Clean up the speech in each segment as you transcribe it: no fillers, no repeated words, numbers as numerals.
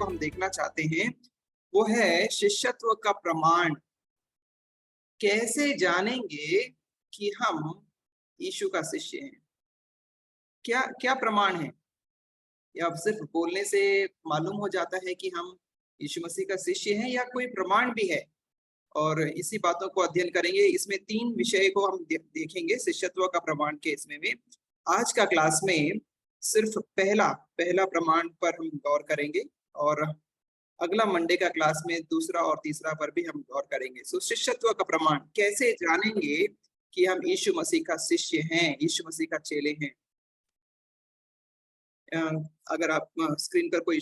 को हम देखना चाहते हैं वो है शिष्यत्व का प्रमाण। कैसे जानेंगे कि हम यीशु का शिष्य हैं? क्या क्या प्रमाण है? या सिर्फ बोलने से मालूम हो जाता है कि हम यीशु मसीह का शिष्य हैं, या कोई प्रमाण भी है? और इसी बातों को अध्ययन करेंगे। इसमें 3 विषय को हम देखेंगे शिष्यत्व का प्रमाण के इसमें में। आज का क्लास में सिर्फ पहला प्रमाण पर हम गौर करेंगे, और अगला मंडे का क्लास में दूसरा और तीसरा पर भी हम गौर करेंगे। सो शिष्यत्व का प्रमाण कैसे जानेंगे कि हम यीशु मसीह का शिष्य हैं, यीशु मसीह का चेले हैं? अगर आप स्क्रीन पर कोई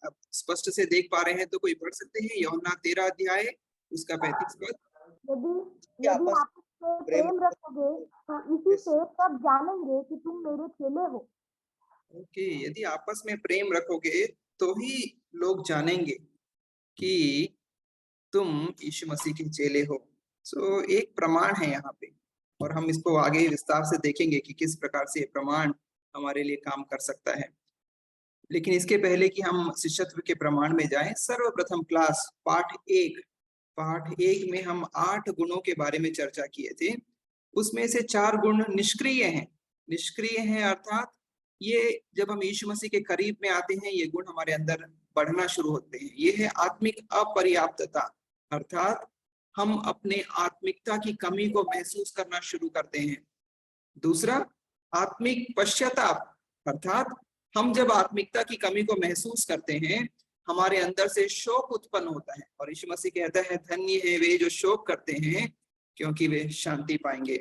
आप स्पष्ट से देख पा रहे हैं तो कोई पढ़ सकते हैं यूहन्ना 13 अध्याय उसका 35 पद। यदि यदि आप इससे प्रेम रखोगे तो इसी से सब जानेंगे कि तुम मेरे चेले हो। ओके, यदि आपस में प्रेम रखोगे तो ही लोग जानेंगे कि तुम यीशु मसीह के चेले हो। सो एक प्रमाण है यहाँ पे, और हम इसको आगे विस्तार से देखेंगे कि किस प्रकार से ये प्रमाण हमारे लिए काम कर सकता है। लेकिन इसके पहले कि हम शिष्यत्व के प्रमाण में जाएं, सर्वप्रथम क्लास पाठ एक में हम 8 गुणों के बारे में चर्चा किए थे। उसमें से 4 गुण निष्क्रिय हैं, अर्थात ये जब हम यीशु मसीह के करीब में आते हैं ये गुण हमारे अंदर बढ़ना शुरू होते हैं। ये है आत्मिक अपर्याप्तता, अर्थात हम अपने आत्मिकता की कमी को महसूस करना शुरू करते हैं। दूसरा, आत्मिक पश्चाताप, अर्थात हम जब आत्मिकता की कमी को महसूस करते हैं हमारे अंदर से शोक उत्पन्न होता है, और यीशु मसीह कहता है धन्य है वे जो शोक करते हैं क्योंकि वे शांति पाएंगे।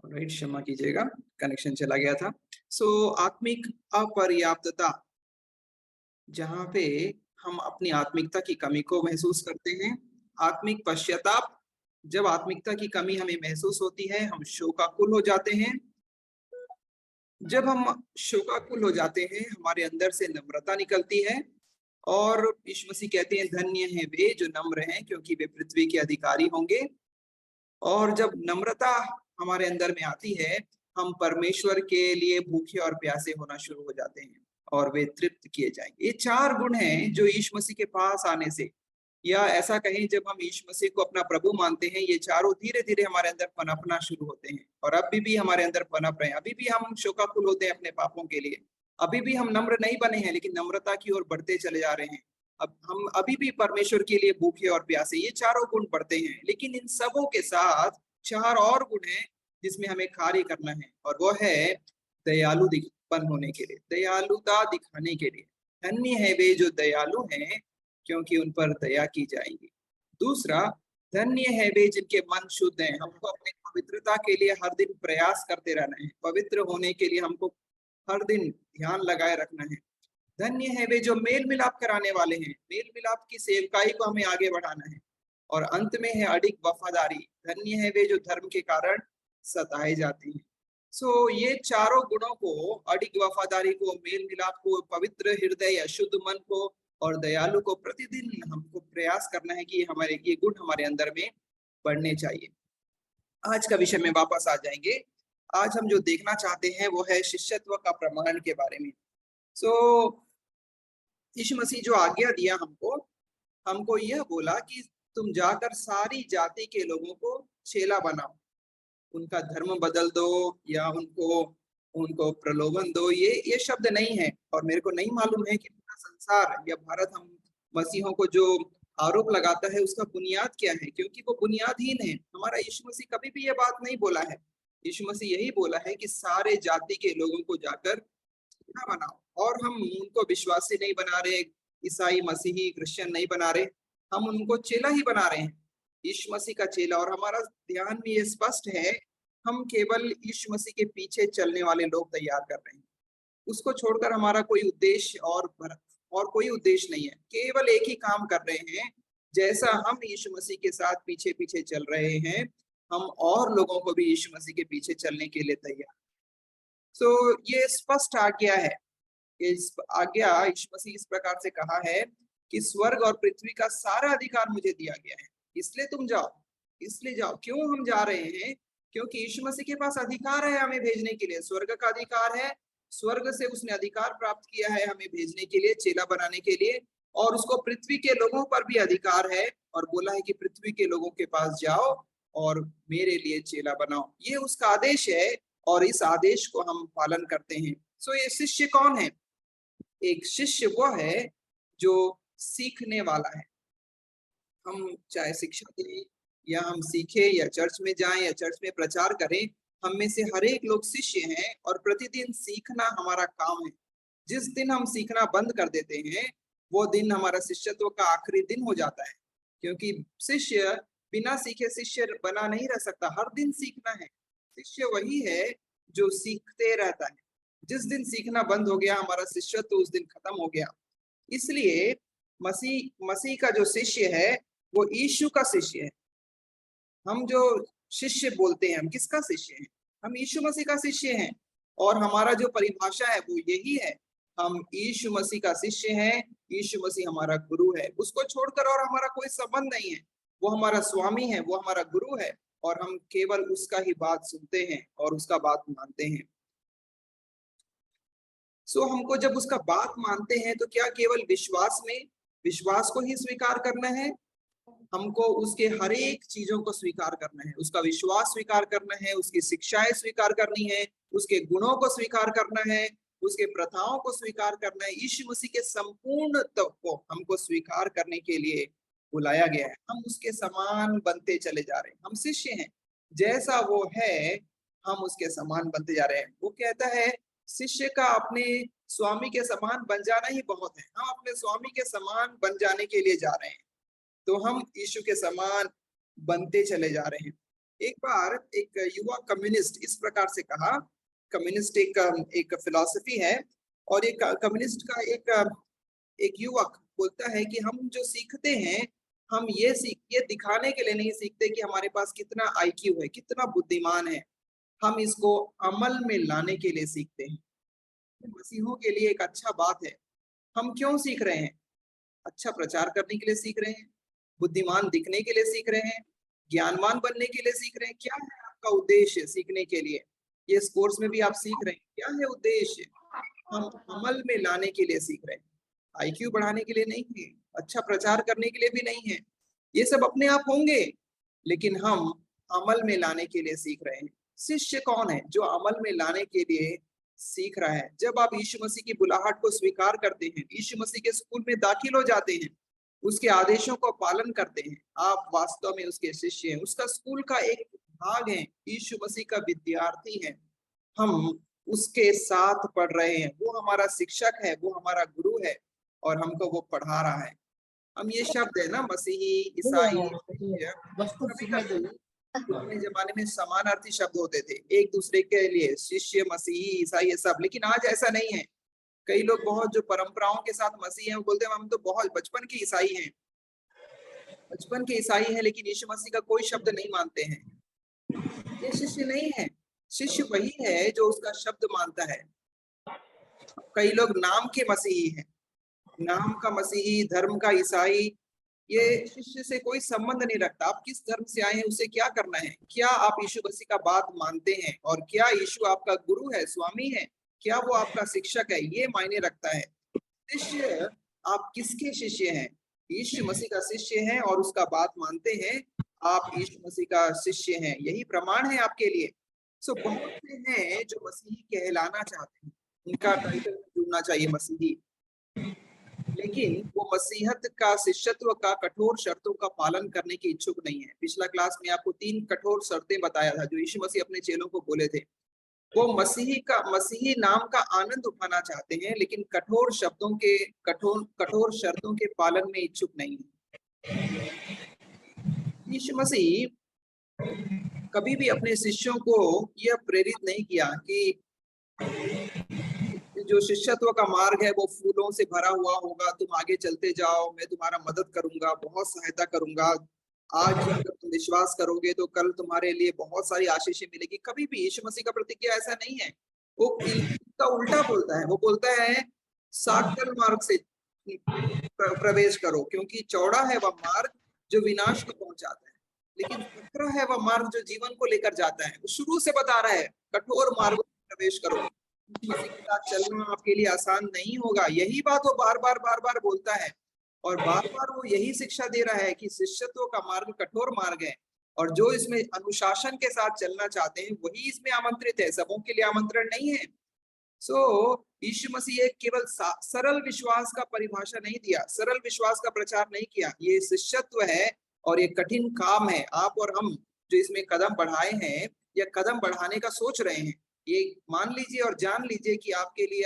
राइट, क्षमा कीजिएगा, कनेक्शन चला गया था। सो आत्मिक अपर्याप्तता, जहां पे हम अपनी आत्मिकता की कमी को महसूस करते हैं। आत्मिक पश्चाताप, जब आत्मिकता की कमी हमें महसूस होती है हम शोकाकुल हो जाते हैं। जब हम शोकाकुल हो जाते हैं हमारे अंदर से नम्रता निकलती है, और यीशु मसीह कहते हैं धन्य हैं वे जो नम्र हैं क्योंकि वे पृथ्वी के अधिकारी होंगे। और जब नम्रता हमारे अंदर में आती है हम परमेश्वर के लिए भूखे और प्यासे होना शुरू हो जाते हैं और वे तृप्त किए जाएंगे। ये 4 गुण हैं जो यीशु मसीह के पास आने से, या ऐसा कहें जब हम यीशु मसीह को अपना प्रभु मानते हैं, ये चारों धीरे धीरे हमारे अंदर पनपना शुरू होते हैं, और अभी भी हमारे अंदर पनप रहे हैं। अभी भी हम शोकाकुल होते हैं अपने पापों के लिए, अभी भी हम नम्र नहीं बने हैं, लेकिन नम्रता की ओर बढ़ते चले जा रहे हैं। अब हम अभी भी परमेश्वर के लिए भूखे और प्यासे, ये चारों गुण बढ़ते हैं। लेकिन इन सबों के साथ 4 और गुण हैं जिसमें हमें कार्य करना है, और वो है दयालुपन होने के लिए, दयालुता दिखाने के लिए। धन्य है वे जो दयालु हैं क्योंकि उन पर दया की जाएगी। दूसरा, धन्य है वे जिनके मन शुद्ध हैं। हमको अपनी पवित्रता के लिए हर दिन प्रयास करते रहना है, पवित्र होने के लिए हमको हर दिन ध्यान लगाए रखना है। धन्य है वे जो मेल मिलाप कराने वाले हैं, मेल मिलाप की सेवकाई को हमें आगे बढ़ाना है। और अंत में है अडिग वफादारी, धन्य है वे जो धर्म के कारण सताए जाते हैं। सो ये चारों गुणों को, अडिग वफादारी को, मेल मिलाप को, पवित्र हृदय या शुद्ध मन को और दयालु को प्रतिदिन हमको प्रयास करना है कि हमारे ये गुण हमारे अंदर में बढ़ने चाहिए। आज का विषय में वापस आ जाएंगे। आज हम जो देखना चाहते हैं वो है शिष्यत्व का प्रमाण के बारे में। सो यीशु मसीह जो आज्ञा दिया हमको यह बोला कि तुम जाकर सारी जाति के लोगों को चेला बनाओ, उनका धर्म बदल दो या उनको प्रलोभन दो। ये शब्द नहीं है, और मेरे को नहीं मालूम है कि पूरा संसार या भारत हम मसीहों को जो आरोप लगाता है उसका बुनियाद क्या है, क्योंकि वो बुनियादहीन है। हमारा यीशु मसीह कभी भी ये बात नहीं बोला है। यीशु मसीह यही बोला है कि सारे जाति के लोगों को जाकर चेला बनाओ, और हम उनको विश्वासी नहीं बना रहे, ईसाई मसीही क्रिश्चियन नहीं बना रहे, हम उनको चेला ही बना रहे हैं, यीशु मसीह का चेला। और हमारा ध्यान में ये स्पष्ट है, हम केवल यीशु मसीह के पीछे चलने वाले लोग तैयार कर रहे हैं। उसको छोड़कर हमारा कोई उद्देश्य और कोई उद्देश्य नहीं है। केवल एक ही काम कर रहे हैं, जैसा हम यीशु मसीह के साथ पीछे पीछे चल रहे हैं हम और लोगों को भी यीशु मसीह के पीछे चलने के लिए तैयार। सो ये स्पष्ट आज्ञा है। इस आज्ञा यीशु मसीह इस प्रकार से कहा है कि स्वर्ग और पृथ्वी का सारा अधिकार मुझे दिया गया है, इसलिए तुम जाओ, इसलिए जाओ। क्यों हम जा रहे हैं? क्योंकि यीशु मसीह के पास अधिकार है हमें भेजने के लिए। स्वर्ग का अधिकार है, स्वर्ग से उसने अधिकार प्राप्त किया है हमें भेजने के लिए, चेला बनाने के लिए, और उसको पृथ्वी के लोगों पर भी अधिकार है और बोला है कि पृथ्वी के लोगों के पास जाओ और मेरे लिए चेला बनाओ। ये उसका आदेश है और इस आदेश को हम पालन करते हैं। सो ये शिष्य कौन है? एक शिष्य वो है जो सीखने वाला है। हम चाहे शिक्षा दें या हम सीखे या चर्च में जाएं या चर्च में प्रचार करें, हम में से हर एक लोग शिष्य हैं और प्रतिदिन सीखना हमारा काम है। जिस दिन हम सीखना बंद कर देते हैं, वो दिन हमारा शिष्यत्व का आखिरी दिन हो जाता है, क्योंकि शिष्य बिना सीखे शिष्य बना नहीं रह सकता। हर दिन सीखना है। शिष्य वही है जो सीखते रहता है। जिस दिन सीखना बंद हो गया, हमारा शिष्यत्व उस दिन खत्म हो गया। इसलिए मसीह का जो शिष्य है वो यीशु का शिष्य है। हम जो शिष्य बोलते हैं, हम किसका शिष्य हैं? हम यीशु मसीह का शिष्य हैं और हमारा जो परिभाषा है वो यही है, हम यीशु मसीह का शिष्य हैं। यीशु मसीह हमारा गुरु है, उसको छोड़कर और हमारा कोई संबंध नहीं है। वो हमारा स्वामी है, वो हमारा गुरु है और हम केवल उसका ही बात सुनते हैं और उसका बात मानते हैं। सो हमको जब उसका बात मानते हैं तो क्या केवल विश्वास को ही स्वीकार करना है? हमको उसके हर एक चीजों को स्वीकार करना है। उसका विश्वास स्वीकार करना है, उसकी शिक्षाएं स्वीकार करनी है, उसके गुणों को स्वीकार करना है, उसके प्रथाओं को स्वीकार करना है। यीशु मसीह के संपूर्णत्व को हमको स्वीकार करने के लिए बुलाया गया है। हम उसके समान बनते चले जा रहे हैं। हम शिष्य हैं, जैसा वो है हम उसके समान बनते जा रहे हैं। वो कहता है शिष्य का अपने स्वामी के समान बन जाना ही बहुत है। हम अपने स्वामी के समान बन जाने के लिए जा रहे हैं, तो हम यीशु के समान बनते चले जा रहे हैं। एक बार एक युवा कम्युनिस्ट इस प्रकार से कहा, कम्युनिस्ट एक फिलॉसफी है और एक कम्युनिस्ट का एक युवक बोलता है कि हम जो सीखते हैं, हम ये दिखाने के लिए नहीं सीखते कि हमारे पास कितना आईक्यू है, कितना बुद्धिमान है। हम इसको अमल में लाने के लिए सीखते हैं। मसीहों के लिए एक अच्छा बात है। हम क्यों सीख रहे हैं? अच्छा प्रचार करने के लिए सीख रहे हैं, बुद्धिमान दिखने के लिए सीख रहे हैं, ज्ञानवान बनने के लिए सीख रहे हैं। क्या है आपका उद्देश्य सीखने के लिए? ये इस कोर्स में भी आप सीख रहे हैं, क्या है उद्देश्य? हम अमल में लाने के लिए सीख रहे हैं, आईक्यू बढ़ाने के लिए नहीं है, अच्छा प्रचार करने के लिए भी नहीं है। ये सब अपने आप होंगे, लेकिन हम अमल में लाने के लिए सीख रहे हैं। शिष्य कौन है? जो अमल में लाने के लिए सीख रहा है। जब आप यीशु मसीह की बुलाहट को स्वीकार करते हैं, यीशु मसीह के स्कूल में दाखिल हो जाते हैं, उसके आदेशों को पालन करते हैं, आप वास्तव में उसके शिष्य हैं। उसका स्कूल का एक भाग है, यीशु मसीह का विद्यार्थी है। हम उसके साथ पढ़ रहे हैं, वो हमारा शिक्षक है, वो हमारा गुरु है और हमको वो पढ़ा रहा है। हम ये शब्द है ना, मसीही, ईसाई, पुराने जमाने में समानार्थी शब्द होते थे एक दूसरे के लिए, शिष्य, मसीही, ईसाई, ये सब। लेकिन आज ऐसा नहीं है। कई लोग बहुत जो परंपराओं के साथ मसीह हैं, वो बोलते हैं हम तो बहुत बचपन के ईसाई हैं, बचपन के ईसाई हैं, लेकिन यीशु मसीह का कोई शब्द नहीं मानते हैं। ये शिष्य नहीं है। शिष्य वही है जो उसका शब्द मानता है। कई लोग नाम के मसीही हैं, नाम का मसीही, धर्म का ईसाई। ये शिष्य से कोई संबंध नहीं रखता। आप किस धर्म से आए हैं, उसे क्या करना है? क्या आप यीशु मसीह का बात मानते हैं और क्या यीशु आपका गुरु है, स्वामी है? क्या वो आपका शिक्षक है? ये मायने रखता है। शिष्य, आप किसके शिष्य हैं? यीशु मसीह का शिष्य हैं और उसका बात मानते हैं। आप यीशु मसीह का शिष्य हैं, यही प्रमाण है आपके लिए। सो बहुत से हैं जो मसीही कहलाना चाहते हैं, उनका टाइटल जुड़ना चाहिए मसीही, लेकिन वो मसीहत का, शिष्यत्व का कठोर शर्तों का पालन करने के इच्छुक नहीं है। पिछला क्लास में आपको 3 कठोर शर्तें बताया था जो यीशु मसीह अपने चेलों को बोले थे। वो मसीही नाम का आनंद उठाना चाहते हैं, लेकिन कठोर कठोर शर्तों के पालन में इच्छुक नहीं है। यीशु मसीह कभी भी अपने शिष्यों को यह प्रेरित नहीं किया कि जो शिष्यत्व का मार्ग है वो फूलों से भरा हुआ होगा, तुम आगे चलते जाओ, मैं तुम्हारा मदद करूंगा, बहुत सहायता करूंगा, आज अगर तुम विश्वास करोगे तो कल तुम्हारे लिए बहुत सारी आशीषें मिलेगी। कभी भी यीशु मसीह का प्रतिज्ञा ऐसा नहीं है। वो इसका उल्टा बोलता है। वो बोलता है साकल मार्ग से प्रवेश करो, क्योंकि चौड़ा है वह मार्ग जो विनाश को पहुंचाता है, लेकिन सकरा है वह मार्ग जो जीवन को लेकर जाता है। वो शुरू से बता रहा है कठोर मार्ग में प्रवेश करो, यीशु मसीह के साथ चलना आपके लिए आसान नहीं होगा। यही बात वो बार-बार बोलता है और बार-बार वो यही शिक्षा दे रहा है कि शिष्यत्व का मार्ग कठोर मार्ग है और जो इसमें अनुशासन के साथ चलना चाहते हैं वही इसमें आमंत्रित है, सबों के लिए आमंत्रण नहीं है। यीशु मसीह एक केवल सरल विश्वास का परिभाषा नहीं दिया, सरल विश्वास का प्रचार नहीं किया। ये शिष्यत्व है और ये कठिन काम है। आप और हम जो इसमें कदम बढ़ाए हैं या कदम बढ़ाने का सोच रहे हैं, ये मान लीजिए और जान लीजिए कि आपके लिए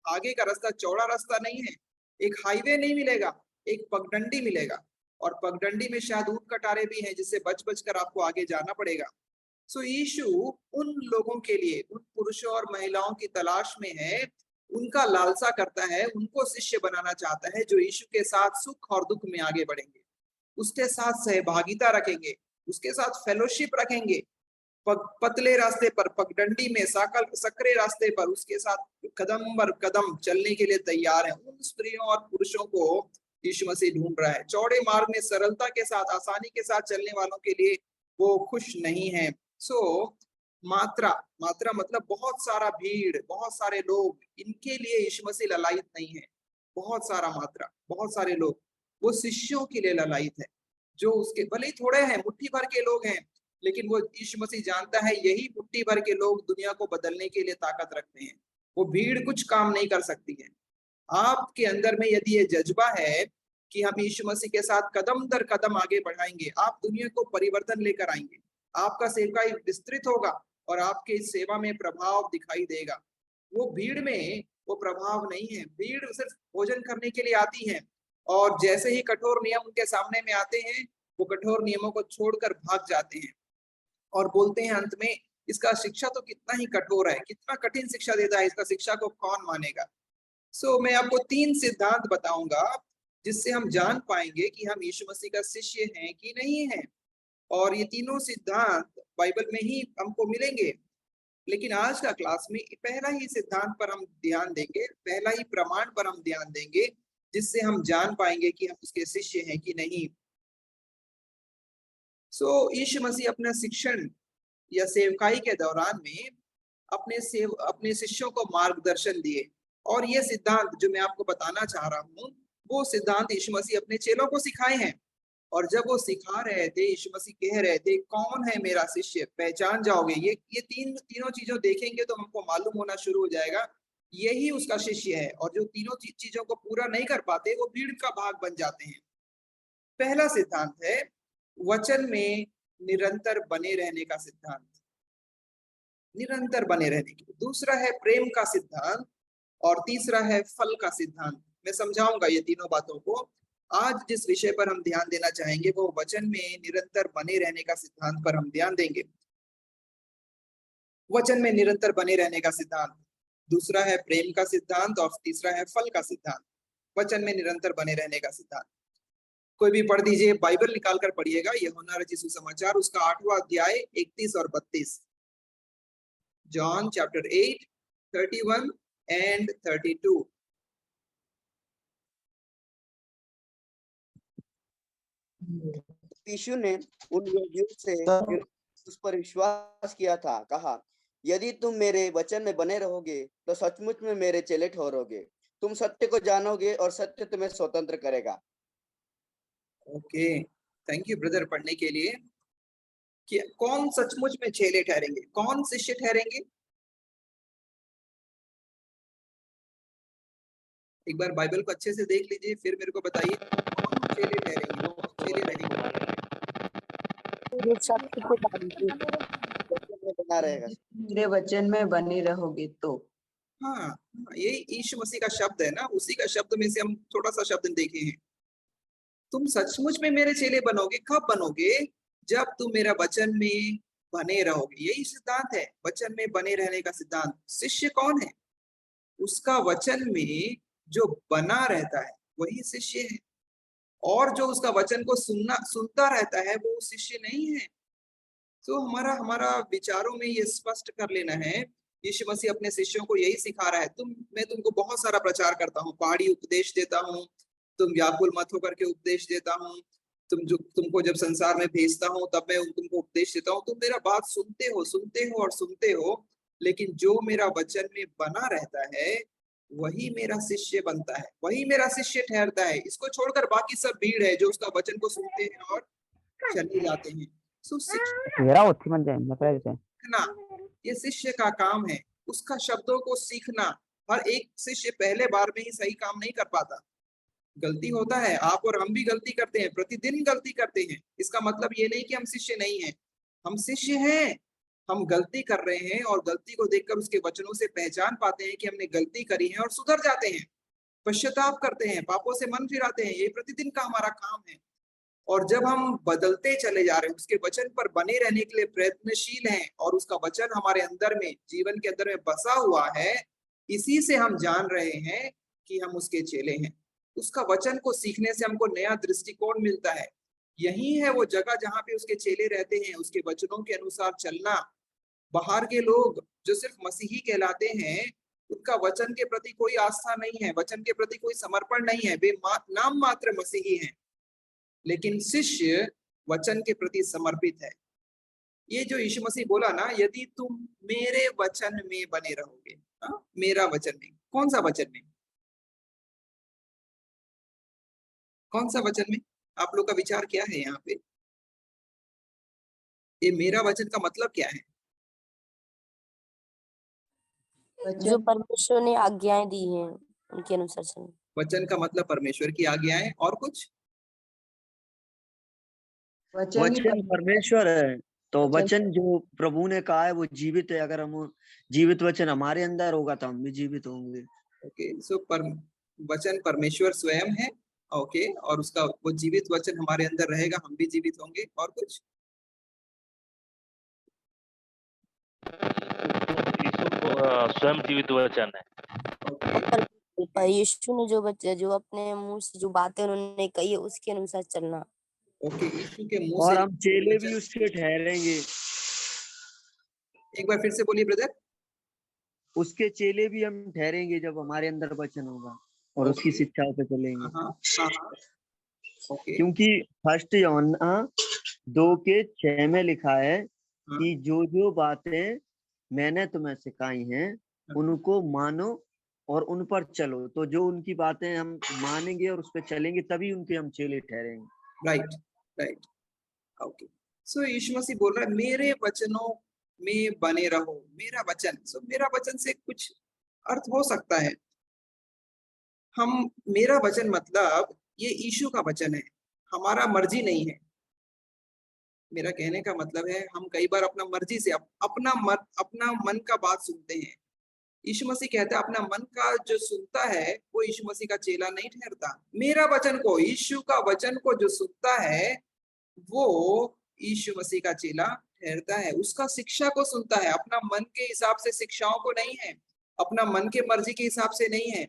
आगे का रास्ता चौड़ा रास्ता नहीं है। एक हाईवे नहीं मिलेगा, एक पगडंडी मिलेगा और पगडंडी में शायद ऊंट कटारे भी हैं जिससे बच-बच कर आपको आगे जाना पड़ेगा। यीशु उन लोगों के लिए, उन पुरुषों और महिलाओं की तलाश में है, उनका लालसा करता है, उनको शिष्य बनाना चाहता है जो यीशु के साथ सुख और दुख में आगे बढ़ेंगे, उसके साथ सहभागिता रखेंगे, उसके साथ फेलोशिप रखेंगे, पतले रास्ते पर, पगडंडी में, सकरे रास्ते पर उसके साथ कदम बर कदम चलने के लिए तैयार है। उन स्त्रियों और पुरुषों को यीशु मसीह ढूंढ रहा है। चौड़े मार्ग में सरलता के साथ, आसानी के साथ चलने वालों के लिए वो खुश नहीं है। मात्रा मात्रा मतलब बहुत सारा भीड़, बहुत सारे लोग, इनके लिए यीशु मसीह ललायत नहीं है। बहुत सारा मात्रा, बहुत सारे लोग, वो शिष्यों के लिए ललायत है जो उसके भले ही थोड़े हैं, मुट्ठी भर के लोग हैं, लेकिन वो यीशु मसीह जानता है यही मुट्ठी भर के लोग दुनिया को बदलने के लिए ताकत रखते हैं। वो भीड़ कुछ काम नहीं कर सकती है। आपके अंदर में यदि ये जज्बा है कि हम यीशु मसीह के साथ कदम दर कदम आगे बढ़ाएंगे, आप दुनिया को परिवर्तन लेकर आएंगे, आपका सेवकाई विस्तृत होगा और आपके इस सेवा में प्रभाव दिखाई देगा। वो भीड़ में वो प्रभाव नहीं है। भीड़ सिर्फ भोजन करने के लिए आती है और जैसे ही कठोर नियम उनके सामने में आते हैं, वो कठोर नियमों को छोड़कर भाग जाते हैं और बोलते हैं अंत में, इसका शिक्षा तो कितना ही कठोर है, कितना कठिन शिक्षा देता है, इसका शिक्षा को कौन मानेगा। मैं आपको 3 सिद्धांत बताऊंगा जिससे हम जान पाएंगे कि हम यीशु मसीह का शिष्य हैं कि नहीं हैं। और ये तीनों सिद्धांत बाइबल में ही हमको मिलेंगे। लेकिन आज का क्लास में पहला ही सिद्धांत पर हम ध्यान देंगे, पहला ही प्रमाण पर हम ध्यान देंगे, जिससे हम जान पाएंगे कि हम उसके शिष्य हैं कि नहीं। यीशु मसीह अपना शिक्षण या सेवकाई के दौरान में अपने शिष्यों को मार्गदर्शन दिए और ये सिद्धांत जो मैं आपको बताना चाह रहा हूँ, वो सिद्धांत यीशु मसीह अपने चेलों को सिखाए हैं। और जब वो सिखा रहे थे, यीशु मसीह कह रहे थे, कौन है मेरा शिष्य, पहचान जाओगे। ये तीनों चीजों देखेंगे तो हमको मालूम होना शुरू हो जाएगा यही उसका शिष्य है। और जो तीनों चीजों को पूरा नहीं कर पाते वो भीड़ का भाग बन जाते हैं। पहला सिद्धांत है वचन में निरंतर बने रहने का सिद्धांत, निरंतर बने रहने के लिए। दूसरा है प्रेम का सिद्धांत और तीसरा है फल का सिद्धांत। मैं समझाऊंगा ये तीनों बातों को। आज जिस विषय पर हम ध्यान देना चाहेंगे वो वचन में निरंतर बने रहने का सिद्धांत पर हम ध्यान देंगे। वचन में निरंतर बने रहने का सिद्धांत, दूसरा है प्रेम का सिद्धांत और तीसरा है फल का सिद्धांत। वचन में निरंतर बने रहने का सिद्धांत कोई भी पढ़ दीजिए, बाइबल निकाल कर पढ़िएगा, यूहन्ना रचित सुसमाचार उसका 8वां अध्याय 31 और 32। John chapter 8 31 and 32। यीशु ने उन यहूदियों से उस पर विश्वास किया था, कहा, यदि तुम मेरे वचन में बने रहोगे तो सचमुच में मेरे चेले ठहरोगे। तुम सत्य को जानोगे और सत्य तुम्हें स्वतंत्र करेगा। ओके, थैंक यू ब्रदर पढ़ने के लिए। कि कौन सचमुच में चेले ठहरेंगे, कौन शिष्य ठहरेंगे? एक बार बाइबल को अच्छे से देख लीजिए, फिर मेरे को बताइए कौन चेले ठहरेंगे, कौन चेले रहेंगे। मेरे वचन में बने रहोगे तो। हाँ, यही यीशु मसीह का शब्द है ना, उसी का शब्द में से हम थोड़ा सा शब्द देखे हैं। तुम सचमुच में मेरे चेले बनोगे। कब बनोगे? जब तुम मेरा वचन में बने रहोगे। यही सिद्धांत है, वचन में बने रहने का सिद्धांत। शिष्य कौन है? उसका वचन में जो बना रहता है वही शिष्य है, और जो उसका वचन को सुनता रहता है वो शिष्य नहीं है। हमारा विचारों में ये स्पष्ट कर लेना है, यीशु मसीह अपने शिष्यों को यही सिखा रहा है। मैं तुमको बहुत सारा प्रचार करता हूँ, पहाड़ी उपदेश देता हूँ, तुम व्याकुल मत होकर के उपदेश देता हूँ, तुमको जब संसार में भेजता हूँ तब मैं तुमको उपदेश देता हूँ। तुम मेरा बात सुनते हो और सुनते हो, लेकिन जो मेरा वचन में बना रहता है वही मेरा शिष्य बनता है, वही मेरा शिष्य ठहरता है। इसको छोड़कर बाकी सब भीड़ है जो उसका वचन को सुनते हैं और चले जाते हैं। सो सीखना ये शिष्य का काम है, उसका शब्दों को सीखना। हर एक शिष्य पहले बार में ही सही काम नहीं कर पाता, गलती होता है। आप और हम भी गलती करते हैं, प्रतिदिन गलती करते हैं। इसका मतलब ये नहीं कि हम शिष्य नहीं हैं, हम शिष्य हैं। हम गलती कर रहे हैं और गलती को देखकर उसके वचनों से पहचान पाते हैं कि हमने गलती करी है और सुधर जाते हैं, पश्चाताप करते हैं, पापों से मन फिराते हैं। ये प्रतिदिन का हमारा काम है। और जब हम बदलते चले जा रहे हैं, उसके वचन पर बने रहने के लिए प्रयत्नशील हैं और उसका वचन हमारे अंदर में, जीवन के अंदर में बसा हुआ है, इसी से हम जान रहे हैं कि हम उसके चेले हैं। उसका वचन को सीखने से हमको नया दृष्टिकोण मिलता है। यही है वो जगह जहाँ पे उसके चेले रहते हैं, उसके वचनों के अनुसार चलना। बाहर के लोग जो सिर्फ मसीही कहलाते हैं, उनका वचन के प्रति कोई आस्था नहीं है, वचन के प्रति कोई समर्पण नहीं है, वे नाम मात्र मसीही हैं। लेकिन शिष्य वचन के प्रति समर्पित है। ये जो यीशु मसीह बोला ना, यदि तुम मेरे वचन में बने रहोगे, मेरा वचन में, कौन सा वचन में, कौन सा वचन में? आप लोग का विचार क्या है यहाँ पे? ये मेरा वचन का मतलब क्या है? जो परमेश्वर ने आज्ञाएं दी हैं उनके अनुसार चलना। वचन का मतलब परमेश्वर की आज्ञाएं, और कुछ? वचन परमेश्वर है, तो वचन जो प्रभु ने कहा है वो जीवित है। अगर हम जीवित वचन हमारे अंदर होगा तो हम भी जीवित होंगे। ओके, सो वचन परमेश्वर स्वयं है। ओके, और उसका वो जीवित वचन हमारे अंदर रहेगा, हम भी जीवित होंगे। और कुछ? स्वयं जीवित वचन है। यीशु ने जो अपने मुंह से जो बातें उन्होंने कही है उसके अनुसार चलना। ओके, यीशु के मुंह और से हम चेले भी उसके ठहरेंगे। एक बार फिर से बोलिए ब्रदर। उसके चेले भी हम ठहरेंगे जब हमारे अंदर वचन होगा और उसकी शिक्षाओं पे चलेंगे। ओके, क्योंकि 1 यूहन्ना 2:6 में लिखा है कि जो जो बातें मैंने तुम्हें सिखाई हैं उनको मानो और उन पर चलो। तो जो उनकी बातें हम मानेंगे और उस पर चलेंगे तभी उनके हम चेले ठहरेंगे। Right right. ओके, सो यीशु मसीह बोल रहा है मेरे वचनों में बने रहो, मेरा वचन। सो मेरा वचन से कुछ अर्थ हो सकता है। हम, मेरा वचन मतलब ये यीशु का वचन है, हमारा मर्जी नहीं है। मेरा कहने का मतलब है, हम कई बार अपना मर्जी से अपना मन का बात सुनते हैं। यीशु मसीह कहता है अपना मन का जो सुनता है वो यीशु मसीह का चेला नहीं ठहरता। मेरा वचन को, यीशु का वचन को जो सुनता है वो यीशु मसीह का चेला ठहरता है। उसका शिक्षा को सुनता है, अपना मन के हिसाब से शिक्षाओं को नहीं है, अपना मन के मर्जी के हिसाब से नहीं है।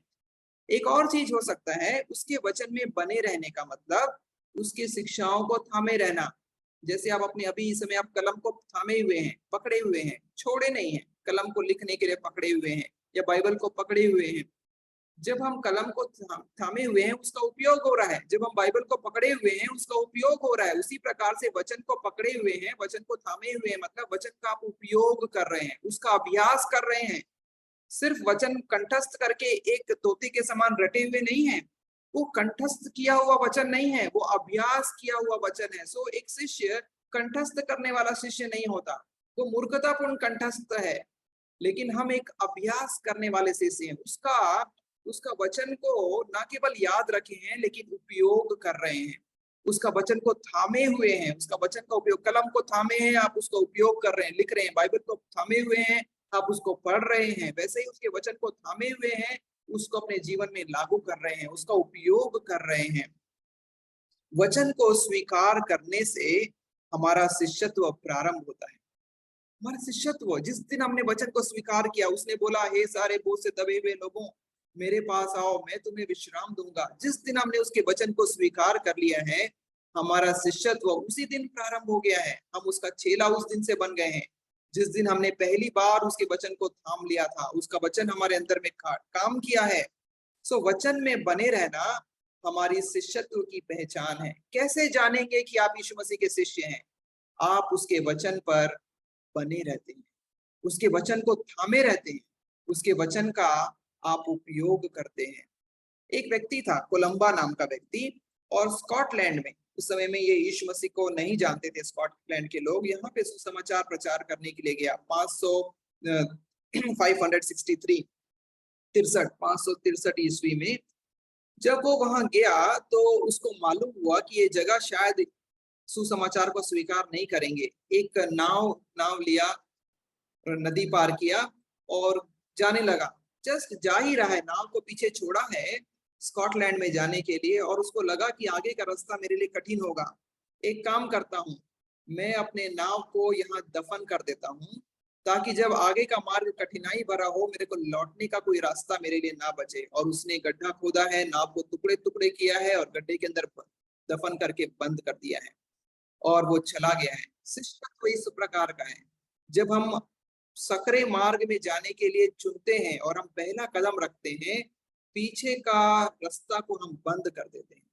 एक और चीज हो सकता है, उसके वचन में बने रहने का मतलब उसके शिक्षाओं को थामे रहना। जैसे आप अपने अभी इस समय आप कलम को थामे हुए हैं, पकड़े हुए हैं, छोड़े नहीं हैं, कलम को लिखने के लिए पकड़े हुए हैं या बाइबल को पकड़े हुए हैं। जब हम कलम को थामे हुए हैं उसका उपयोग हो रहा है, जब हम बाइबल को पकड़े हुए हैं उसका उपयोग हो रहा है। उसी प्रकार से वचन को पकड़े हुए हैं, वचन को थामे हुए हैं, मतलब वचन का आप उपयोग कर रहे हैं, उसका अभ्यास कर रहे हैं। सिर्फ वचन कंठस्थ करके एक तोते के समान रटे हुए नहीं है, वो कंठस्थ किया हुआ वचन नहीं है, वो अभ्यास किया हुआ वचन है। सो एक शिष्य कंठस्थ करने वाला शिष्य नहीं होता, वो मूर्खतापूर्ण कंठस्थ है। लेकिन हम एक अभ्यास करने वाले शिष्य हैं, उसका वचन को ना केवल याद रखे हैं लेकिन उपयोग कर रहे हैं। उसका वचन को थामे हुए हैं, उसका वचन का उपयोग, कलम को थामे हैं आप, उसका उपयोग कर रहे हैं, लिख रहे हैं। बाइबल को थामे हुए हैं आप, उसको पढ़ रहे हैं। वैसे ही उसके वचन को थामे हुए हैं, उसको अपने जीवन में लागू कर रहे हैं, उसका उपयोग कर रहे हैं। वचन को स्वीकार करने से हमारा शिष्यत्व प्रारंभ होता है। हमारा शिष्यत्व, जिस दिन हमने वचन को स्वीकार किया, उसने बोला हे सारे बोझ से दबे हुए लोगों मेरे पास आओ, मैं तुम्हें विश्राम दूंगा। जिस दिन हमने उसके वचन को स्वीकार कर लिया है, हमारा शिष्यत्व उसी दिन प्रारंभ हो गया है। हम उसका चेला उस दिन से बन गए हैं जिस दिन हमने पहली बार उसके वचन को थाम लिया था, उसका वचन हमारे अंदर में काम किया है। सो वचन में बने रहना हमारी शिष्यत्व की पहचान है। कैसे जानेंगे कि आप यीशु मसीह के शिष्य हैं? आप उसके वचन पर बने रहते हैं। उसके वचन को थामे रहते हैं, उसके वचन का आप उपयोग करते हैं। एक व्यक्ति था, कोलंबा नाम का व्यक्ति, और स्कॉटलैंड में उस समय में ये यीशु मसीह को नहीं जानते थे स्कॉटलैंड के लोग, यहाँ पे सुसमाचार प्रचार करने के लिए गया। 563 ईस्वी में जब वो वहां गया तो उसको मालूम हुआ कि ये जगह शायद सुसमाचार को स्वीकार नहीं करेंगे। एक नाव लिया, नदी पार किया और जाने लगा। जस्ट जा ही रहा है, नाव को पीछे छोड़ा है स्कॉटलैंड में जाने के लिए, और उसको लगा कि आगे का रास्ता मेरे लिए कठिन होगा। एक काम करता हूँ, मैं अपने नाव को यहाँ दफन कर देता हूँ ताकि जब आगे का मार्ग कठिनाई भरा हो, मेरे को लौटने का कोई रास्ता मेरे लिए ना बचे। और उसने गड्ढा खोदा है, नाव को टुकड़े टुकड़े किया है और गड्ढे के अंदर दफन करके बंद कर दिया है और वो चला गया है। शिष्यत्व इस प्रकार का है, जब हम सकरे मार्ग में जाने के लिए चुनते हैं और हम पहला कदम रखते हैं, पीछे का रास्ता को हम बंद कर देते हैं।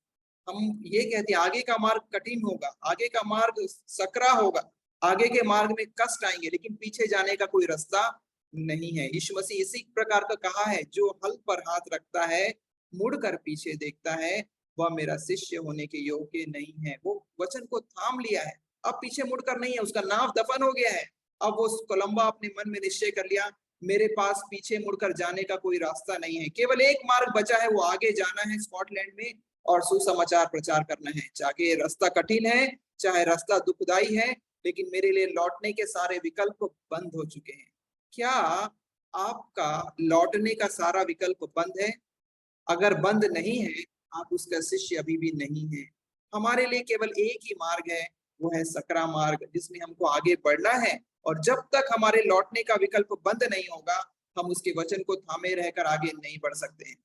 हम ये कहते हैं आगे का मार्ग कठिन होगा, आगे का मार्ग सकरा होगा, आगे के मार्ग में कष्ट आएंगे, लेकिन पीछे जाने का कोई रास्ता नहीं है। यीशु मसीह इसी प्रकार का कहा है, जो हल पर हाथ रखता है, मुड़कर पीछे देखता है, वह मेरा शिष्य होने के योग्य नहीं है। वो वचन को थाम लिया है, अब पीछे मुड़कर नहीं है, उसका नाव दफन हो गया है। अब वो कोलंबा अपने मन में निश्चय कर लिया, मेरे पास पीछे मुड़कर जाने का कोई रास्ता नहीं है, केवल एक मार्ग बचा है, वो आगे जाना है स्कॉटलैंड में और सुसमाचार प्रचार करना है। चाहे रास्ता कठिन है, चाहे रास्ता दुखदाई है, लेकिन मेरे लिए लौटने के सारे विकल्प बंद हो चुके हैं। क्या आपका लौटने का सारा विकल्प बंद है? अगर बंद नहीं है, आप उसका शिष्य अभी भी नहीं है। हमारे लिए केवल एक ही मार्ग है, वो है सकरा मार्ग, जिसमें हमको आगे बढ़ना है। और जब तक हमारे लौटने का विकल्प बंद नहीं होगा, हम उसके वचन को थामे रहकर आगे नहीं बढ़ सकते हैं।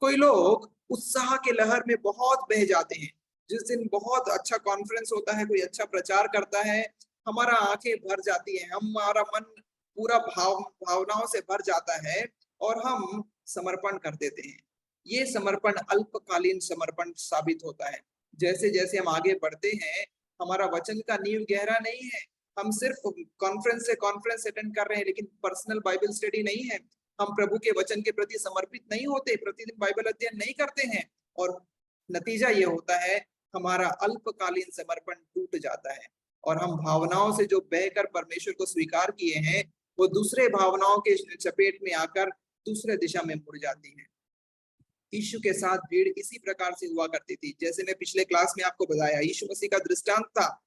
कोई लोग उत्साह के लहर में बहुत बह जाते हैं। जिस दिन बहुत अच्छा कॉन्फ्रेंस होता है, कोई अच्छा प्रचार करता है, हमारा आंखें भर जाती है, हमारा मन पूरा भावनाओं से भर जाता है और हम समर्पण कर देते हैं। ये समर्पण अल्पकालीन समर्पण साबित होता है। जैसे जैसे हम आगे बढ़ते हैं, हमारा वचन का नींव गहरा नहीं है। हम सिर्फ कॉन्फ्रेंस से कॉन्फ्रेंस अटेंड कर रहे हैं, लेकिन पर्सनल बाइबल स्टडी नहीं है। हम प्रभु के वचन के प्रति समर्पित नहीं होते, प्रतिदिन बाइबल अध्ययन नहीं करते हैं, और नतीजा ये होता है हमारा अल्पकालीन समर्पण टूट जाता है और हम भावनाओं से जो बहकर परमेश्वर को स्वीकार किए हैं, वो दूसरे भावनाओं के चपेट में आकर दूसरे दिशा में मुड़ जाती है। यीशु के साथ भीड़ इसी प्रकार से हुआ करती थी। जैसे मैं पिछले क्लास में आपको बताया, यीशु मसीह का दृष्टांत था,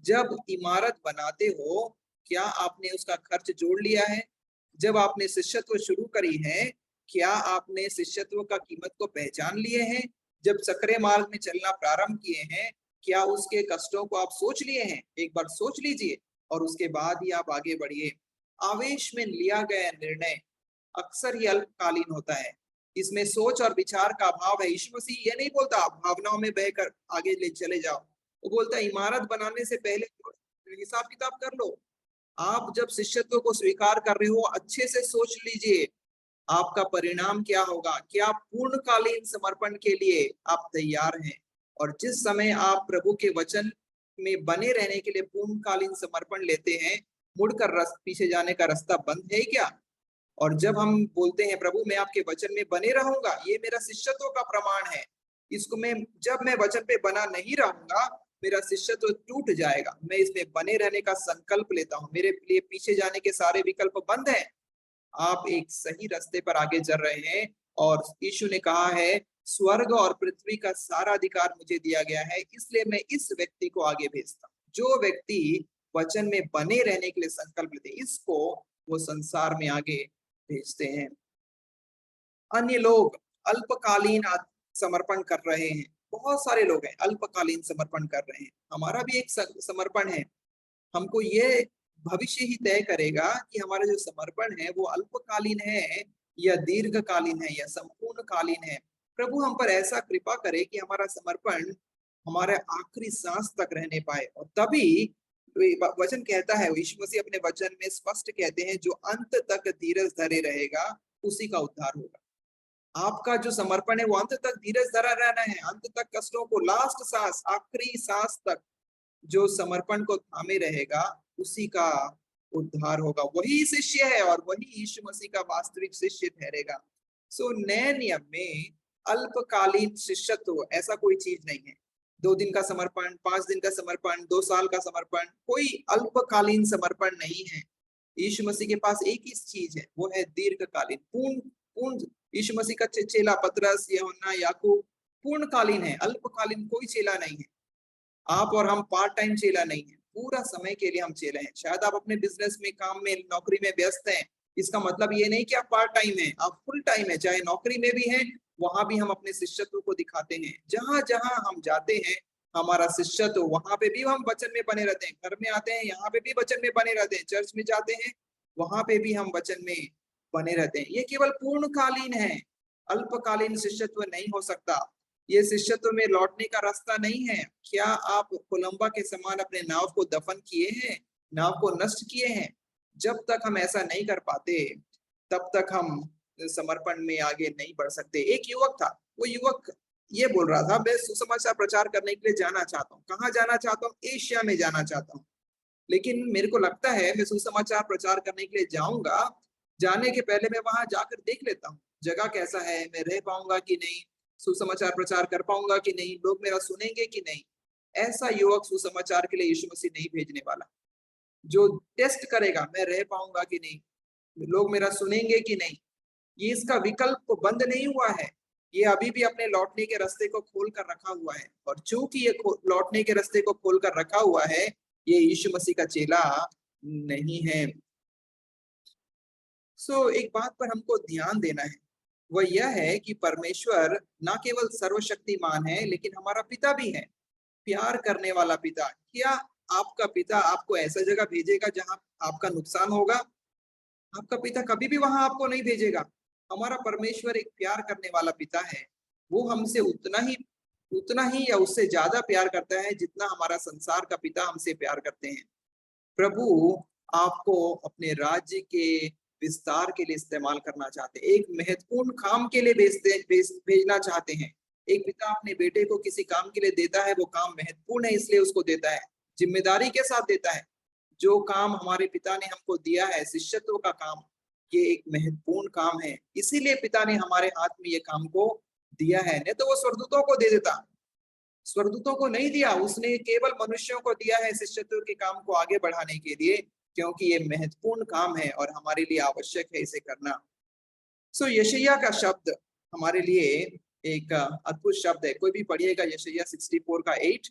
जब इमारत बनाते हो, क्या आपने उसका खर्च जोड़ लिया है? जब आपने शिष्यत्व शुरू करी है, क्या आपने शिष्यत्व का कीमत को पहचान लिए हैं? जब सकरे मार्ग में चलना प्रारंभ किए हैं, क्या उसके कष्टों को आप सोच लिए हैं? एक बार सोच लीजिए और उसके बाद ही आप आगे बढ़िए। आवेश में लिया गया निर्णय अक्सर ही अल्पकालीन होता है, इसमें सोच और विचार का अभाव है। यीशु मसीह ये नहीं बोलता भावनाओं में बहकर आगे ले चले जाओ, वो बोलता है इमारत बनाने से पहले हिसाब किताब कर लो। आप जब शिष्यत्व को स्वीकार कर रहे हो, अच्छे से सोच लीजिए आपका परिणाम क्या होगा। क्या पूर्णकालीन समर्पण के लिए आप तैयार हैं? और जिस समय आप प्रभु के वचन में बने रहने के लिए पूर्णकालीन समर्पण लेते हैं, मुड़कर पीछे जाने का रास्ता बंद है क्या? और जब हम बोलते हैं प्रभु मैं आपके वचन में बने रहूंगा, ये मेरा शिष्यत्व का प्रमाण है, इसको जब मैं वचन पे बना नहीं रहूंगा, मेरा शिष्यत्व टूट जाएगा। मैं इसमें बने रहने का संकल्प लेता हूँ, मेरे लिए पीछे जाने के सारे विकल्प बंद हैं। आप एक सही रास्ते पर आगे चल रहे हैं और यीशु ने कहा है स्वर्ग और पृथ्वी का सारा अधिकार मुझे दिया गया है, इसलिए मैं इस व्यक्ति को आगे भेजता हूँ। जो व्यक्ति वचन में बने रहने के लिए संकल्प लेते हैं, इसको वो संसार में आगे भेजते हैं। अन्य लोग अल्पकालीन समर्पण कर रहे हैं, बहुत सारे लोग हैं अल्पकालीन समर्पण कर रहे हैं। हमारा भी एक समर्पण है, हमको ये भविष्य ही तय करेगा कि हमारा जो समर्पण है वो अल्पकालीन है या दीर्घकालीन है या संपूर्ण कालीन है। प्रभु हम पर ऐसा कृपा करे कि हमारा समर्पण हमारे आखिरी सांस तक रहने पाए, और तभी वचन कहता है, यीशु मसीह अपने वचन में स्पष्ट कहते हैं, जो अंत तक धीरज धरे रहेगा उसी का उद्धार होगा। आपका जो समर्पण है वो अंत तक धीरज धरा रहना है, अंत तक कष्टों को, लास्ट सांस, आखिरी सांस तक जो समर्पण को थामे रहेगा उसी का उद्धार होगा। वही शिष्य है और वही यीशु मसीह का वास्तविक शिष्य ठहरेगा। सो नए नियम में अल्पकालीन शिष्यत्व ऐसा कोई चीज नहीं है। 2 दिन का समर्पण, 5 दिन का समर्पण, 2 साल का समर्पण, कोई अल्पकालीन समर्पण नहीं है। यीशु मसीह के पास एक ही चीज है, वो है दीर्घकालीन, पूर्ण। यीशु मसीह का चेला पतरस, यूहन्ना, याकूब पूर्णकालीन है, अल्पकालीन कोई चेला नहीं है। आप और हम पार्ट टाइम चेला नहीं है, पूरा समय के लिए हम चेले हैं। शायद आप अपने बिजनेस में, काम में, नौकरी में व्यस्त हैं, इसका मतलब ये नहीं कि आप पार्ट टाइम है, आप फुल टाइम है। चाहे नौकरी में भी हैं, वहां भी हम अपने शिष्यत्व को दिखाते हैं। जहां जहां हम जाते हैं हमारा शिष्यत्व, वहां पे भी हम वचन में बने रहते हैं। घर में आते हैं, यहाँ पे भी वचन में बने रहते हैं। चर्च में जाते हैं, वहां पे भी हम वचन में बने रहते हैं। ये केवल पूर्णकालीन है, अल्पकालीन शिष्यत्व नहीं हो सकता। ये शिष्यत्व में लौटने का रास्ता नहीं है। क्या आप कोलंबा के समान अपने नाव को दफन किए हैं, नाव को नष्ट किए हैं? जब तक हम ऐसा नहीं कर पाते तब तक हम समर्पण में आगे नहीं बढ़ सकते। एक युवक था, वो युवक ये बोल रहा था, मैं सुसमाचार प्रचार करने के लिए जाना चाहता हूँ। कहाँ जाना चाहता हूँ? एशिया में जाना चाहता हूँ। लेकिन मेरे को लगता है मैं सुसमाचार प्रचार करने के लिए जाऊंगा, जाने के पहले मैं वहां जाकर देख लेता हूँ जगह कैसा है, मैं रह पाऊंगा कि नहीं, सुसमाचार प्रचार कर पाऊंगा कि नहीं, लोग मेरा सुनेंगे कि नहीं। ऐसा युवक सुसमाचार के लिए यीशु मसीह नहीं भेजने वाला। जो टेस्ट करेगा मैं रह पाऊंगा कि नहीं, लोग मेरा सुनेंगे कि नहीं, ये इसका विकल्प बंद नहीं हुआ है। ये अभी भी अपने लौटने के रास्ते को खोल कर रखा हुआ है। और चूंकि ये लौटने के रास्ते को खोल कर रखा हुआ है, ये यीशु मसीह का चेला नहीं है। सो एक बात पर हमको ध्यान देना है, वह यह है कि परमेश्वर ना केवल सर्वशक्तिमान है, लेकिन हमारा पिता भी है, प्यार करने वाला पिता। क्या आपका पिता आपको ऐसा जगह भेजेगा जहां आपका नुकसान होगा? आपका पिता कभी भी वहां आपको नहीं भेजेगा। हमारा परमेश्वर एक प्यार करने वाला पिता है। वो हमसे उतना ही या उससे ज्यादा प्यार करता है जितना हमारा संसार का पिता हमसे प्यार करते हैं। प्रभु आपको अपने राज्य के विस्तार के लिए इस्तेमाल करना चाहते हैं, एक महत्वपूर्ण काम के लिए भेजना चाहते हैं। एक पिता अपने बेटे को किसी काम के लिए देता है, वो काम महत्वपूर्ण है इसलिए उसको देता है, जिम्मेदारी के साथ देता है। जो काम हमारे पिता ने हमको दिया है, शिष्यत्व का काम, ये एक महत्वपूर्ण काम है, इसीलिए पिता ने हमारे हाथ में ये काम को दिया है। नहीं तो वो स्वर्गदूतों को दे देता, स्वर्गदूतों को नहीं दिया, उसने केवल मनुष्यों को दिया है शिष्यत्व के काम को आगे बढ़ाने के लिए, क्योंकि ये महत्वपूर्ण काम है और हमारे लिए आवश्यक है इसे करना। सो यशायाह का शब्द हमारे लिए एक अद्भुत शब्द है। कोई भी पढ़िएगा यशायाह 64 का 8।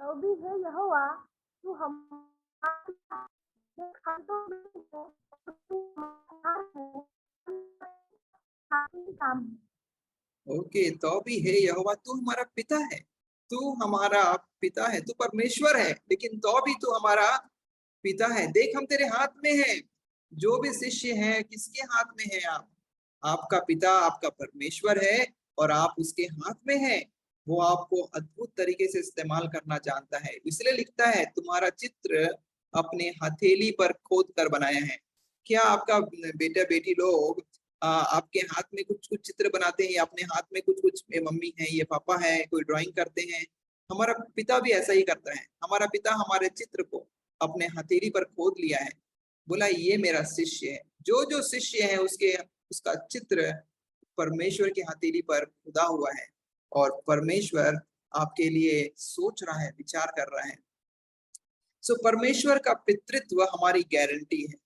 तो भी है यहोवा तू हमारे हाथों में है, तू काम। ओके, तो भी है यहोवा तू हमारा पिता है, तू हमारा पिता है, तू परमेश्वर है, लेकिन तो भी तू हमारा पिता है। देख हम तेरे हाथ में है। जो भी शिष्य है किसके हाथ में है? आप, आपका पिता, आपका परमेश्वर है और आप उसके हाथ में है। वो आपको अद्भुत तरीके से इस्तेमाल करना जानता है। इसलिए लिखता है तुम्हारा चित्र अपने हथेली पर खोद कर बनाया है। क्या आपका बेटा बेटी लोग आपके हाथ में कुछ कुछ चित्र बनाते हैं, अपने हाथ में कुछ कुछ, ये मम्मी है, ये पापा है, कोई ड्राइंग करते हैं? हमारा पिता भी ऐसा ही करता है। हमारा पिता हमारे चित्र को अपने हथेली पर खोद लिया है, बोला ये मेरा शिष्य है। जो जो शिष्य है उसका चित्र परमेश्वर के हथेली पर खुदा हुआ है और परमेश्वर आपके लिए सोच रहा है, विचार कर रहा है। सो परमेश्वर का पितृत्व हमारी गारंटी है।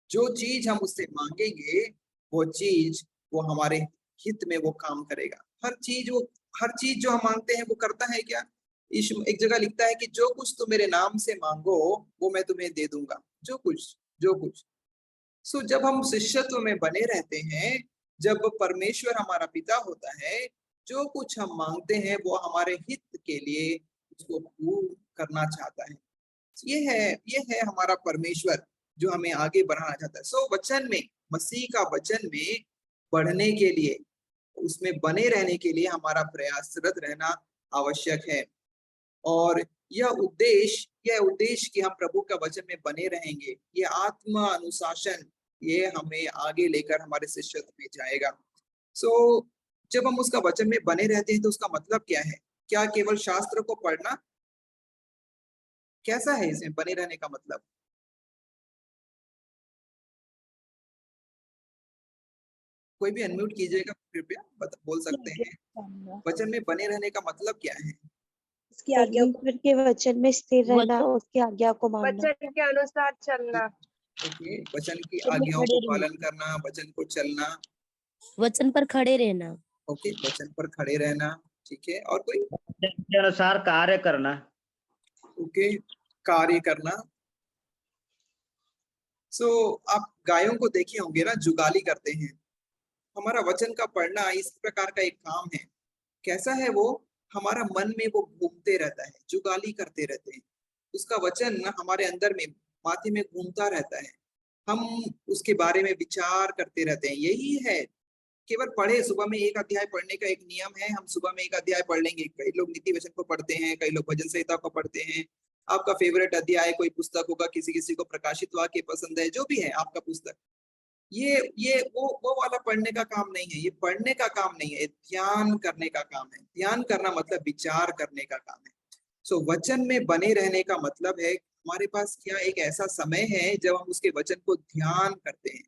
जो चीज हम उससे मांगेंगे वो हमारे हित में वो काम करेगा। हर चीज जो हम मांगते हैं वो करता है क्या? एक जगह लिखता है कि जो कुछ तुम मेरे नाम से मांगो वो मैं तुम्हें दे दूंगा। जो कुछ। सो जब हम शिष्यत्व में बने रहते हैं, जब परमेश्वर हमारा पिता होता है, जो कुछ हम मांगते हैं वो हमारे हित के लिए उसको पूर्ण करना चाहता है। ये है हमारा परमेश्वर जो हमें आगे बढ़ाना चाहता है। सो वचन में, मसीह का वचन में बढ़ने के लिए, उसमें बने रहने के लिए हमारा प्रयासरत रहना आवश्यक है। और यह उद्देश्य कि हम प्रभु का वचन में बने रहेंगे, ये आत्म अनुशासन, ये हमें आगे लेकर हमारे शिष्यत्व में जाएगा। सो जब हम उसका वचन में बने रहते हैं तो उसका मतलब क्या है? क्या केवल शास्त्र को पढ़ना? कैसा है इसमें बने रहने का मतलब? कोई भी अनम्यूट कीजिएगा कृपया, बोल सकते हैं। वचन में बने रहने का मतलब क्या है? उसकी आज्ञा के वचन में स्थिर रहना, उसकी आज्ञा को मानना, वचन के अनुसार चलना, ओके, वचन की वचन में आज्ञाओं खड़े को रहना। पालन करना, वचन को चलना, वचन पर खड़े रहना। ओके, वचन पर खड़े रहना, ठीक है। और कोई? वचन के अनुसार कार्य करना। ओके, कार्य करना। सो आप गायों को देखे होंगे ना, जुगाली करते हैं। हमारा वचन का पढ़ना इस प्रकार का एक काम है। कैसा है वो? हमारा मन में वो घूमते रहता है, जुगाली करते रहते हैं। उसका वचन हमारे अंदर में माथे में घूमता रहता है, हम उसके बारे में विचार करते रहते हैं। यही है, केवल पढ़े, सुबह में एक अध्याय पढ़ने का एक नियम है, हम सुबह में एक अध्याय पढ़ लेंगे। कई लोग नीति वचन को पढ़ते हैं, कई लोग भजन संहिता को पढ़ते हैं। आपका फेवरेट अध्याय कोई पुस्तक होगा, किसी किसी को प्रकाशित वाक्य पसंद है, जो भी है आपका पुस्तक। ये वो वाला पढ़ने का काम नहीं है, ये पढ़ने का काम नहीं है, ध्यान करने का काम है। ध्यान करना मतलब विचार करने का काम है। सो वचन में बने रहने का मतलब है हमारे पास क्या एक ऐसा समय है जब हम उसके वचन को ध्यान करते हैं,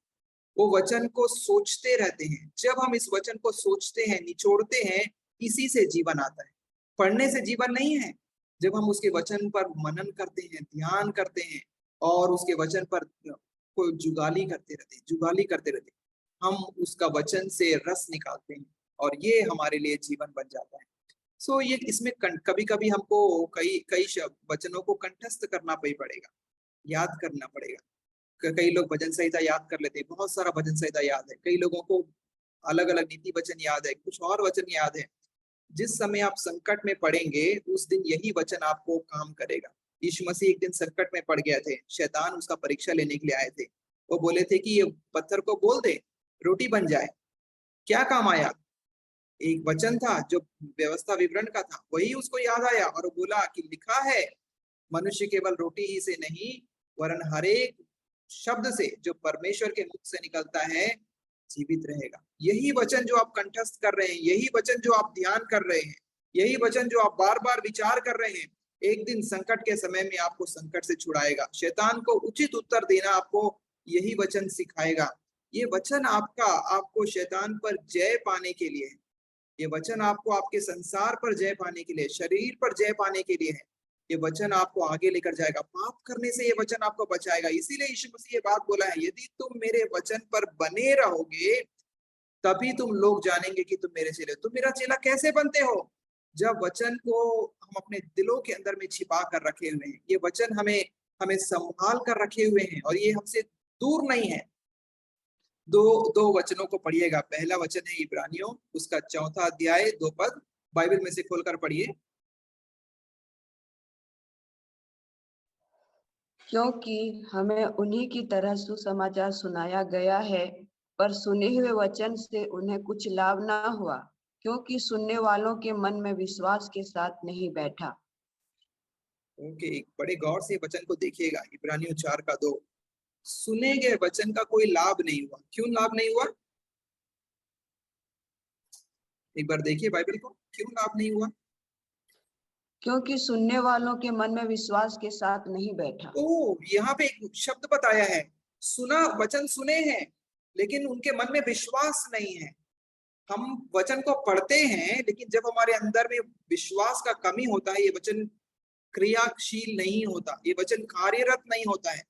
वो वचन को सोचते रहते हैं। जब हम इस वचन को सोचते हैं, निचोड़ते हैं, इसी से जीवन आता है, पढ़ने से जीवन नहीं है। जब हम उसके वचन पर मनन करते हैं, ध्यान करते हैं और उसके वचन पर को जुगाली करते रहते, हम उसका वचन से रस निकालते हैं और ये हमारे लिए जीवन बन जाता है। सो ये इसमें कभी कभी हमको कई वचनों को कंठस्थ करना पड़ेगा, याद करना पड़ेगा। कई लोग भजन संहिता याद कर लेते हैं, बहुत सारा भजन संहिता याद है। कई लोगों को अलग अलग नीति वचन याद है, कुछ और वचन याद है। जिस समय आप संकट में पड़ेंगे उस दिन यही वचन आपको काम करेगा। यीशु मसीह एक दिन संकट में पड़ गए थे, शैतान उसका परीक्षा लेने के लिए आए थे। वो बोले थे कि ये पत्थर को बोल दे रोटी बन जाए। क्या काम आया? एक वचन था जो व्यवस्था विवरण का था, वही उसको याद आया और वो बोला कि लिखा है मनुष्य केवल रोटी ही से नहीं वरन हर एक शब्द से जो परमेश्वर के मुख से निकलता है जीवित रहेगा। यही वचन जो आप कंठस्थ कर रहे हैं, यही वचन जो आप ध्यान कर रहे हैं, यही वचन जो आप बार बार विचार कर रहे हैं, एक दिन संकट के समय में आपको संकट से छुड़ाएगा। शैतान को उचित उत्तर देना आपको यही वचन सिखाएगा। ये वचन आपको शैतान पर जय पाने के लिए है। ये वचन आपको आपके संसार पर जय पाने के लिए, शरीर पर जय पाने के लिए है। ये वचन आपको आगे लेकर जाएगा, पाप करने से ये वचन आपको बचाएगा। इसीलिए यीशु मसीह ये बात बोला है, यदि तुम मेरे वचन पर बने रहोगे तभी तुम लोग जानेंगे कि तुम मेरे चेले। तुम मेरा चेला कैसे बनते हो? जब वचन को हम अपने दिलों के अंदर में छिपा कर रखे हुए हैं। ये वचन हमें संभाल कर रखे हुए हैं और ये हमसे दूर नहीं है। दो वचनों को पढ़िएगा। पहला वचन है इब्रानियों, उसका 4 अध्याय 2 पद, बाइबल में से खोलकर पढ़िए। क्योंकि हमें उन्हीं की तरह सुसमाचार सुनाया गया है, पर सुने हुए वचन से उन्हें कुछ लाभ ना हुआ, क्योंकि सुनने वालों के मन में विश्वास के साथ नहीं बैठा। ओके, बड़े गौर से वचन को देखिएगा। इब्रानियों 4 का 2, सुने गए वचन का कोई लाभ नहीं हुआ। क्यों लाभ नहीं हुआ? एक बार देखिए बाइबल को, क्यों लाभ नहीं हुआ? क्योंकि सुनने वालों के मन में विश्वास के साथ नहीं बैठा। यहाँ पे एक शब्द बताया है, सुना, वचन सुने हैं लेकिन उनके मन में विश्वास नहीं है। हम वचन को पढ़ते हैं लेकिन जब हमारे अंदर में विश्वास का कमी होता है, ये वचन क्रियाशील नहीं होता, ये वचन कार्यरत नहीं होता है।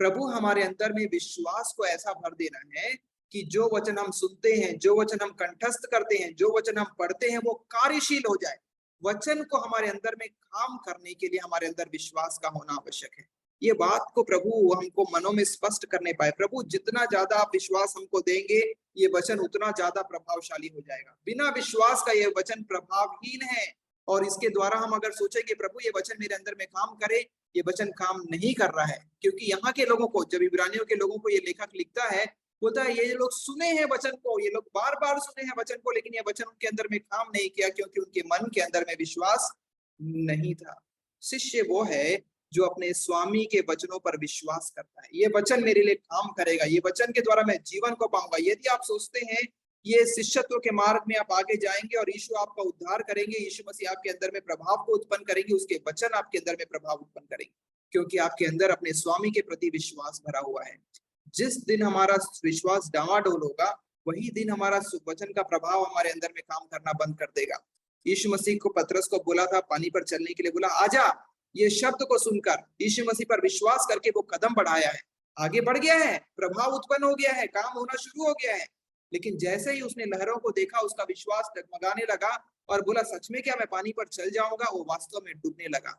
प्रभु हमारे अंदर में विश्वास को ऐसा भर देना है कि जो वचन हम सुनते हैं, जो वचन हम कंठस्थ करते हैं, जो वचन हम पढ़ते हैं, वो कार्यशील हो जाए। वचन को हमारे अंदर में काम करने के लिए हमारे अंदर विश्वास का होना आवश्यक है। ये बात को प्रभु हमको मनों में स्पष्ट करने पाए। प्रभु जितना ज्यादा आप विश्वास हमको देंगे, ये वचन उतना ज्यादा प्रभावशाली हो जाएगा। बिना विश्वास का ये वचन प्रभावहीन है। और इसके द्वारा हम अगर सोचे कि प्रभु ये वचन मेरे अंदर में काम करे, ये वचन काम नहीं कर रहा है। क्योंकि यहाँ के लोगों को, जब इब्रानियों के लोगों को ये लेखक लिखता है, बोलता है ये लोग सुने हैं वचन को, ये लोग बार बार सुने हैं वचन को, लेकिन ये वचन उनके अंदर में काम नहीं किया, क्योंकि उनके मन के अंदर में विश्वास नहीं था। शिष्य वो है जो अपने स्वामी के वचनों पर विश्वास करता है। ये वचन मेरे लिए काम करेगा, ये वचन के द्वारा मैं जीवन को पाऊंगा। यदि आप सोचते हैं ये शिष्यत्व के मार्ग में आप आगे जाएंगे और यीशु आपका उद्धार करेंगे, यीशु मसीह आपके अंदर में प्रभाव को उत्पन्न करेंगे, उसके वचन आपके अंदर में प्रभाव उत्पन्न करेंगे, क्योंकि आपके अंदर अपने स्वामी के प्रति विश्वास भरा हुआ है। जिस दिन हमारा विश्वास डावाडोल होगा, वही दिन हमारा वचन का प्रभाव हमारे अंदर में काम करना बंद कर देगा। यीशु मसीह को पतरस को बोला था, पानी पर चलने के लिए बोला, आजा। ये शब्द को सुनकर यीशु मसीह पर विश्वास करके वो कदम बढ़ाया है, आगे बढ़ गया है, प्रभाव उत्पन्न हो गया है, काम होना शुरू हो गया है। लेकिन जैसे ही उसने लहरों को देखा, उसका विश्वास डगमगाने लगा और बोला, सच में क्या मैं पानी पर चल जाऊंगा? वो वास्तव में डूबने लगा।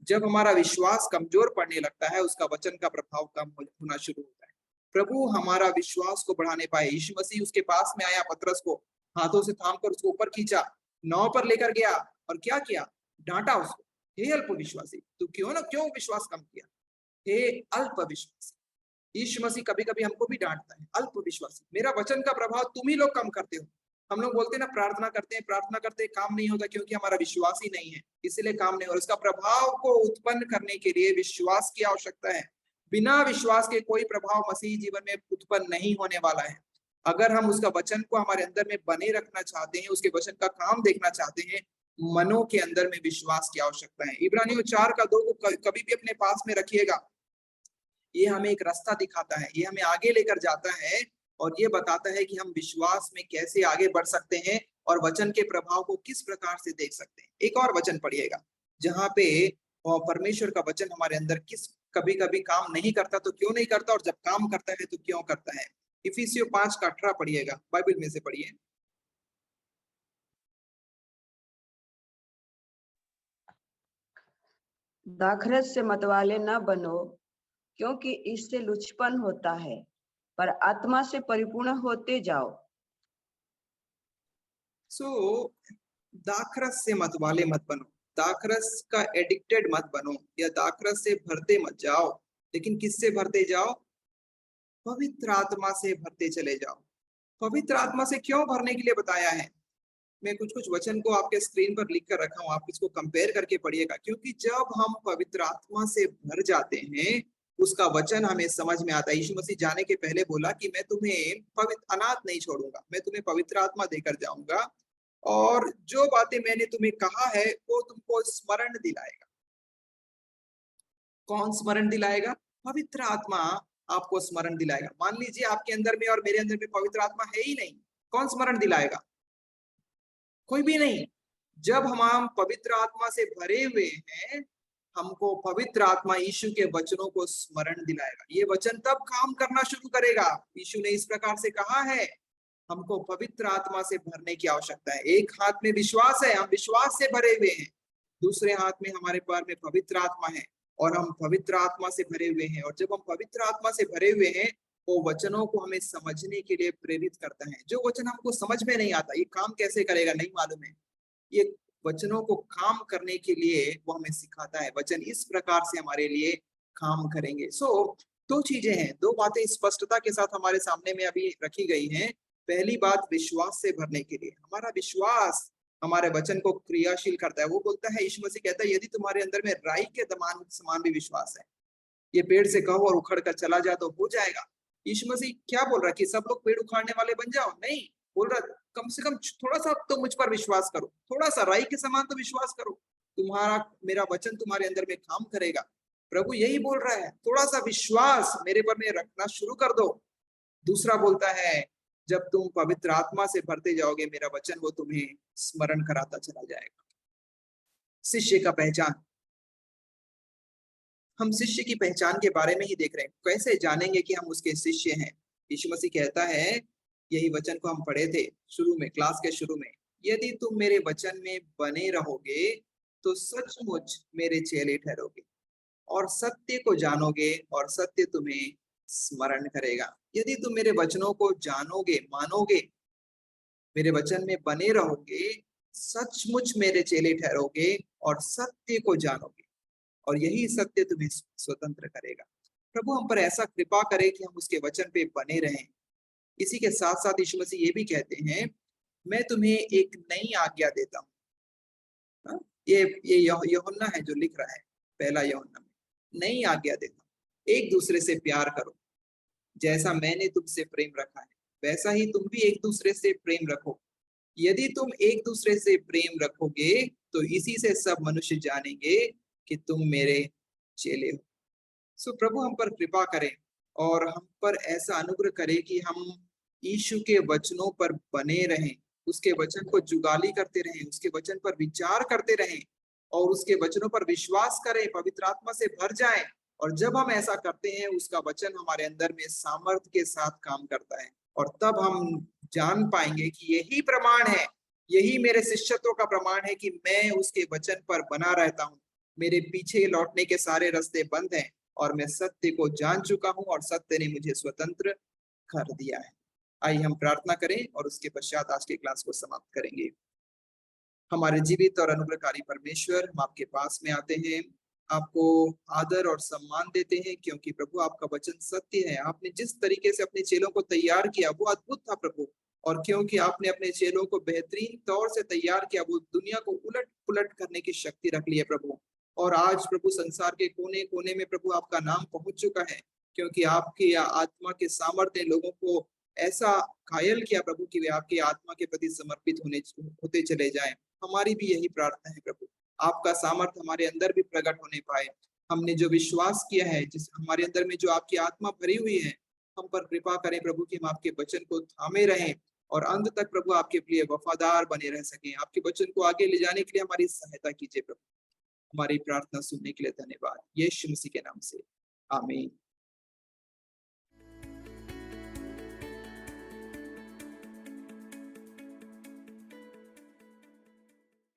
जब हमारा विश्वास कमजोर पड़ने लगता है, उसका वचन का प्रभाव कम होना शुरू होता है। प्रभु हमारा विश्वास को बढ़ाने पाए। यीशु मसीह उसके पास में आया, पतरस को हाथों से थामकर उसको ऊपर खींचा, नाव पर लेकर गया और क्या किया? डांटा उसको, हे अल्प विश्वासी, तू क्यों विश्वास कम किया? हे अल्प विश्वासी। यीशु मसीह कभी कभी हमको भी डांटता है, अल्प विश्वासी, मेरा वचन का प्रभाव तुम ही लोग कम करते हो। हम लोग बोलते हैं ना, प्रार्थना करते हैं, काम नहीं होता क्योंकि हमारा विश्वास ही नहीं है, इसीलिए काम नहीं हो रहा। उसका प्रभाव को उत्पन्न करने के लिए विश्वास की आवश्यकता है। बिना विश्वास के कोई प्रभाव मसीह जीवन में उत्पन्न नहीं होने वाला है। अगर हम उसका वचन को हमारे अंदर में बने रखना चाहते हैं, उसके वचन का काम देखना चाहते हैं, मनों के अंदर में विश्वास की आवश्यकता है। इब्रानियों 4:2 को कभी भी अपने पास में रखिएगा। ये हमें एक रास्ता दिखाता है, ये हमें आगे लेकर जाता है और ये बताता है कि हम विश्वास में कैसे आगे बढ़ सकते हैं और वचन के प्रभाव को किस प्रकार से देख सकते हैं। एक और वचन पढ़िएगा जहाँ पे परमेश्वर का वचन हमारे अंदर कभी कभी काम नहीं करता तो क्यों नहीं करता, और जब काम करता है तो क्यों करता है। इफिसियों 5:18 पढ़िएगा, बाइबल में से पढ़िए। दाखरस से मतवाले न बनो, क्योंकि इससे लुचपन होता है, पर आत्मा से परिपूर्ण होते जाओ। दाखरस से मतवाले मत बनो, दाखरस का एडिक्टेड मत बनो, या दाखरस से भरते मत जाओ। लेकिन किससे भरते जाओ? पवित्र आत्मा से भरते चले जाओ। पवित्र आत्मा से क्यों भरने के लिए बताया है? मैं कुछ वचन को आपके स्क्रीन पर लिख कर रखा हूं, आप इसको कंपेयर करके पढ़िएगा। क्योंकि जब हम पवित्र आत्मा से भर जाते हैं, उसका वचन हमें समझ में आता है। यीशु मसीह जाने के पहले बोला कि मैं तुम्हें पवित्र अनाथ नहीं छोड़ूंगा, मैं तुम्हें पवित्र आत्मा देकर जाऊंगा और जो बातें मैंने तुम्हें कहा है वो तुमको स्मरण दिलाएगा। कौन स्मरण दिलाएगा? पवित्र आत्मा आपको स्मरण दिलाएगा। मान लीजिए आपके अंदर में और मेरे अंदर में पवित्र आत्मा है ही नहीं, कौन स्मरण दिलाएगा? कोई भी नहीं। जब हम पवित्र आत्मा से भरे हुए हैं, हमको पवित्र आत्मा यीशु के वचनों को स्मरण दिलाएगा। ये वचन तब काम करना शुरू करेगा। यीशु ने इस प्रकार से कहा है, हमको पवित्र आत्मा से भरने की आवश्यकता है। एक हाथ में विश्वास है, हम विश्वास से भरे हुए हैं, दूसरे हाथ में हमारे पास में पवित्र आत्मा है और हम पवित्र आत्मा से भरे हुए हैं। और जब हम पवित्र आत्मा से भरे हुए हैं, वो वचनों को हमें समझने के लिए प्रेरित करता है। जो वचन हमको समझ में नहीं आता, ये काम कैसे करेगा नहीं मालूम है, ये वचनों को काम करने के लिए वो हमें सिखाता है। वचन इस प्रकार से हमारे लिए काम करेंगे। दो चीजें हैं, दो बातें स्पष्टता के साथ हमारे सामने में अभी रखी गई हैं। पहली बात, विश्वास से भरने के लिए हमारा विश्वास हमारे वचन को क्रियाशील करता है। वो बोलता है, यीशु मसीह कहता है, यदि तुम्हारे अंदर में राई के समान भी विश्वास है, ये पेड़ से कहो और उखड़ कर चला जा तो हो जाएगा। यीशु मसीह क्या बोल रहा है कि सब लोग पेड़ उखाड़ने वाले बन जाओ? नहीं, बोल रहा कम से कम थोड़ा सा तो मुझ पर विश्वास करो, थोड़ा सा राई के समान तो विश्वास करो, तुम्हारा मेरा वचन तुम्हारे अंदर में काम करेगा। प्रभु यही बोल रहा है, थोड़ा सा विश्वास मेरे पर में रखना शुरू कर दो। दूसरा बोलता है, जब तुम पवित्र आत्मा से भरते जाओगे, मेरा वचन वो तुम्हें स्मरण कराता चला जाएगा। शिष्य का पहचान, हम शिष्य की पहचान के बारे में ही देख रहे हैं। कैसे जानेंगे कि हम उसके शिष्य हैं? यीशु मसीह कहता है, यही वचन को हम पढ़े थे शुरू में, क्लास के शुरू में, यदि तुम मेरे वचन में बने रहोगे तो सचमुच मेरे चेले ठहरोगे और सत्य को जानोगे और सत्य तुम्हें स्मरण करेगा। यदि तुम मेरे वचनों को जानोगे, मानोगे, मेरे वचन में बने रहोगे, सचमुच मेरे चेले ठहरोगे और सत्य को जानोगे और यही सत्य तुम्हें स्वतंत्र करेगा। प्रभु हम पर ऐसा कृपा करे कि हम उसके वचन पे बने रहें। इसी के साथ साथ यीशु मसीह ये भी कहते हैं, मैं तुम्हें एक नई आज्ञा देता हूँ। ये यूहन्ना है जो लिख रहा है, पहला यूहन्ना में, नई आज्ञा देता हूँ, एक दूसरे से प्यार करो जैसा मैंने तुमसे प्रेम रखा है वैसा ही तुम भी एक दूसरे से प्रेम रखो। यदि तुम एक दूसरे से प्रेम रखोगे तो इसी से सब मनुष्य जानेंगे कि तुम मेरे चेले हो। सो प्रभु हम पर कृपा करें और हम पर ऐसा अनुग्रह करे कि हम यीशु के वचनों पर बने रहें, उसके वचन को जुगाली करते रहें, उसके वचन पर विचार करते रहें और उसके वचनों पर विश्वास करें, पवित्र आत्मा से भर जाएं। और जब हम ऐसा करते हैं उसका वचन हमारे अंदर में सामर्थ्य के साथ काम करता है और तब हम जान पाएंगे कि यही प्रमाण है, यही मेरे शिष्यत्व का प्रमाण है कि मैं उसके वचन पर बना रहता हूँ। मेरे पीछे लौटने के सारे रास्ते बंद हैं और मैं सत्य को जान चुका हूँ और सत्य ने मुझे स्वतंत्र कर दिया है। आइए हम प्रार्थना करें और उसके पश्चात आज के क्लास को समाप्त करेंगे। हमारे जीवित और अनुग्रहकारी परमेश्वर, हम आपके पास में आते हैं, आपको आदर और सम्मान देते हैं क्योंकि प्रभु आपका वचन सत्य है। आपने जिस तरीके से अपने चेलों को तैयार किया वो अद्भुत था प्रभु, और क्योंकि आपने अपने चेलों को बेहतरीन तौर से तैयार किया, वो दुनिया को उलट पुलट करने की शक्ति रख ली है प्रभु। और आज प्रभु संसार के कोने कोने में प्रभु आपका नाम पहुंच चुका है क्योंकि आपकी आत्मा के सामर्थ्य ने लोगों को ऐसा घायल किया प्रभु कि वे आपकी आत्मा के प्रति समर्पित होते चले जाएं। हमारी भी यही प्रार्थना है प्रभु, आपका सामर्थ्य हमारे अंदर भी प्रकट होने पाए। हमने जो विश्वास किया है, जिस हमारे अंदर में जो आपकी आत्मा भरी हुई है, हम पर कृपा करें प्रभु कि हम आपके वचन को थामे रहें और अंत तक प्रभु आपके लिए वफादार बने रह सकें। आपके वचन को आगे ले जाने के लिए हमारी सहायता कीजिए प्रभु। हमारी प्रार्थना सुनने के लिए धन्यवाद, यीशु मसीह के नाम से, आमीन।